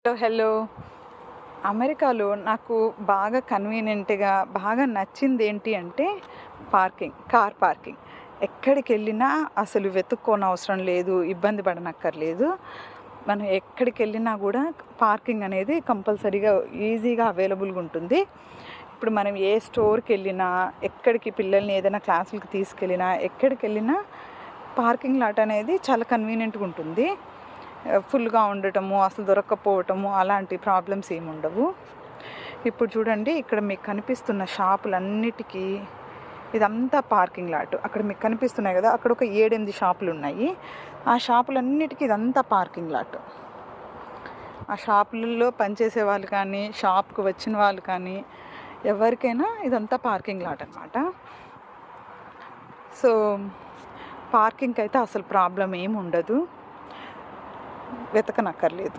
Hello hello అమెరికాలో నాకు బాగా కన్వీనియంట్గా బాగా నచ్చింది ఏంటి అంటే కార్ పార్కింగ్. ఎక్కడికి వెళ్ళినా అసలు వెతుక్కోనవసరం లేదు, ఇబ్బంది పడనక్కర్లేదు. మనం ఎక్కడికి వెళ్ళినా కూడా పార్కింగ్ అనేది కంపల్సరీగా ఈజీగా అవైలబుల్గా ఉంటుంది. ఇప్పుడు మనం ఏ స్టోర్కి వెళ్ళినా, ఎక్కడికి పిల్లల్ని ఏదైనా క్లాసులకి తీసుకెళ్ళినా, ఎక్కడికి వెళ్ళినా పార్కింగ్ లాట్ అనేది చాలా కన్వీనియంట్గా ఉంటుంది. ఫుల్గా ఉండటము, అసలు దొరక్కపోవటము అలాంటి ప్రాబ్లమ్స్ ఏమి ఉండవు. ఇప్పుడు చూడండి, ఇక్కడ మీకు కనిపిస్తున్న షాపులన్నిటికీ ఇదంతా పార్కింగ్ లాట్. అక్కడ మీకు కనిపిస్తున్నాయి కదా, అక్కడ ఒక 7-8 షాపులు ఉన్నాయి. ఆ షాపులన్నిటికీ ఇదంతా పార్కింగ్ లాట్. ఆ షాపులలో పనిచేసే వాళ్ళు కానీ, షాప్కి వచ్చిన వాళ్ళు కానీ, ఎవరికైనా ఇదంతా పార్కింగ్ లాట్ అనమాట. సో పార్కింగ్కి అయితే అసలు ప్రాబ్లం ఏమి ఉండదు, వెతకనక్కర్లేదు.